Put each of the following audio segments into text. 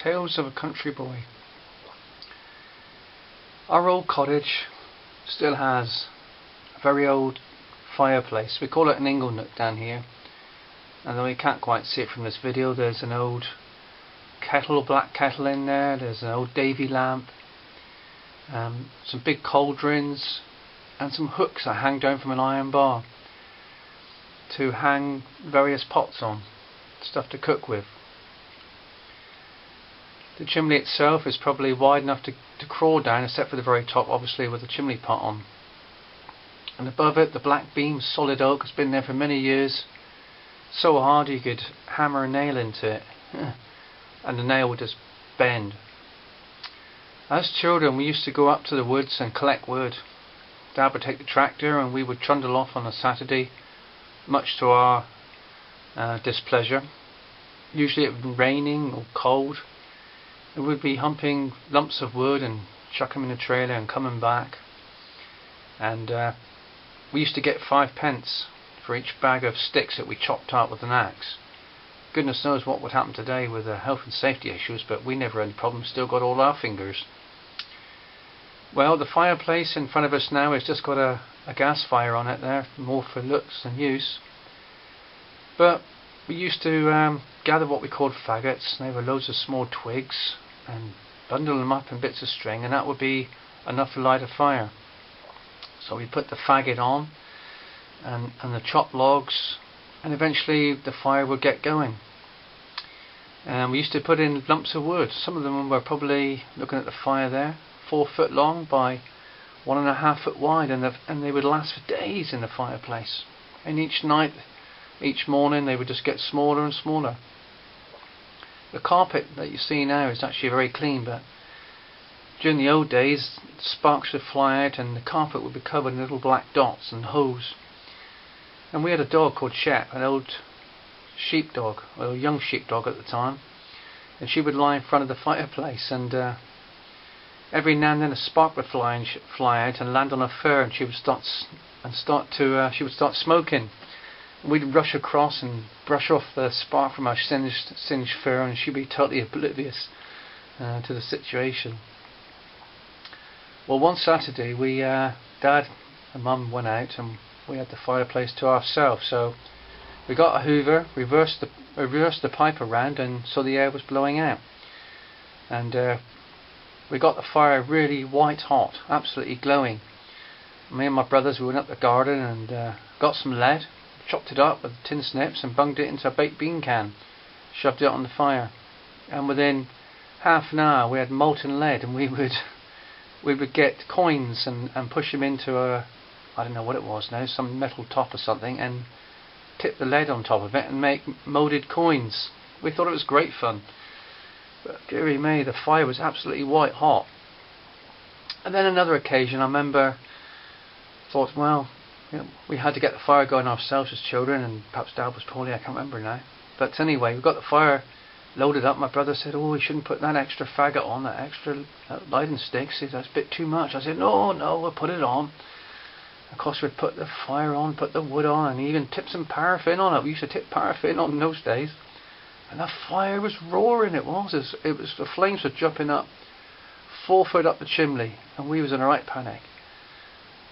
Tales of a Country Boy. Our old cottage still has a very old fireplace. We call it an ingle nook down here, and though you can't quite see it from this video, there's an old kettle, black kettle in there. There's an old Davy lamp, some big cauldrons, and some hooks that hang down from an iron bar to hang various pots on, stuff to cook with. The chimney itself is probably wide enough to crawl down, except for the very top, obviously, with the chimney pot on. And above it, the black beam, solid oak, has been there for many years, so hard you could hammer a nail into it and the nail would just bend. As children, we used to go up to the woods and collect wood. Dad would take the tractor and we would trundle off on a Saturday, much to our displeasure. Usually it would be raining or cold. It would be humping lumps of wood and chucking them in the trailer and coming back. And we used to get 5 pence for each bag of sticks that we chopped up with an axe. Goodness knows what would happen today with the health and safety issues, but we never had any problems, still got all our fingers. Well, the fireplace in front of us now has just got a gas fire on it there, more for looks than use. But we used to gather what we called faggots. They were loads of small twigs, and bundle them up in bits of string, and that would be enough to light a fire. So we put the faggot on and the chopped logs, and eventually the fire would get going. And we used to put in lumps of wood. Some of them were probably, looking at the fire there, 4 foot long by 1.5 foot wide, and they would last for days in the fireplace. And each night, each morning, they would just get smaller and smaller. The carpet that you see now is actually very clean, but during the old days, sparks would fly out and the carpet would be covered in little black dots and holes. And we had a dog called Shep, an old sheepdog, or a young sheepdog at the time, and she would lie in front of the fireplace, and every now and then a spark would fly out and land on her fur, and she would start smoking. We'd rush across and brush off the spark from our singed fur, and she'd be totally oblivious to the situation. Well, one Saturday, Dad and Mum went out and we had the fireplace to ourselves. So we got a hoover, reversed the pipe around, and so the air was blowing out. And we got the fire really white hot, absolutely glowing. Me and my brothers, we went up the garden and got some lead, chopped it up with tin snips and bunged it into a baked bean can, shoved it on the fire, and within half an hour we had molten lead, and we would get coins and push them into I don't know what it was now, some metal top or something, and tip the lead on top of it and make moulded coins. We thought it was great fun, but dearie me, the fire was absolutely white hot. And then another occasion, I remember, thought, well, we had to get the fire going ourselves as children, and perhaps Dad was poorly, I can't remember now. But anyway, we got the fire loaded up. My brother said, oh, we shouldn't put that extra faggot on, that extra lighting sticks. He said, that's a bit too much. I said, no, we'll put it on. Of course, we'd put the fire on, put the wood on, and even tip some paraffin on it. We used to tip paraffin on in those days. And the fire was roaring, it was the flames were jumping up 4 foot up the chimney, and we was in a right panic.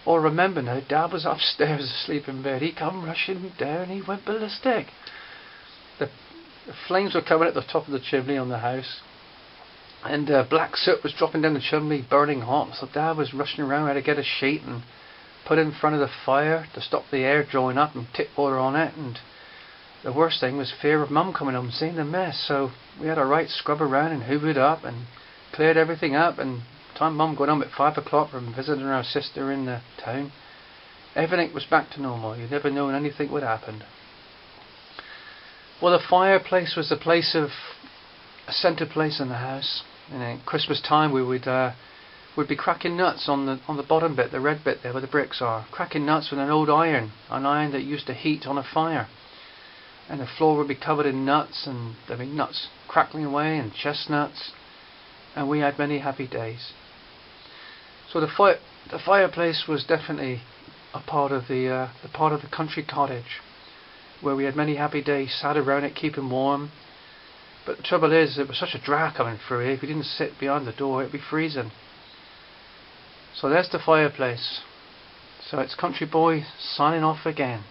Or remember now, Dad was upstairs asleep in bed. He come rushing down, he went ballistic. The flames were coming at the top of the chimney on the house, and black soot was dropping down the chimney, burning hot. So Dad was rushing around, had to get a sheet and put it in front of the fire to stop the air drawing up and tip water on it. And the worst thing was fear of Mum coming home and seeing the mess. So we had a right scrub around and hoovered up and cleared everything up, and time Mum got home at 5 o'clock from visiting our sister in the town, everything was back to normal. You never known anything would happen. Well, the fireplace was a centre place in the house. And at Christmas time we'd be cracking nuts on the bottom bit, the red bit there where the bricks are, cracking nuts with an old iron, that used to heat on a fire. And the floor would be covered in nuts, and there'd be nuts crackling away and chestnuts, and we had many happy days. So the fireplace was definitely a part of the country cottage, where we had many happy days, sat around it keeping warm. But the trouble is, it was such a draught coming through here. If we didn't sit beyond the door, it'd be freezing. So there's the fireplace. So it's Country Boy signing off again.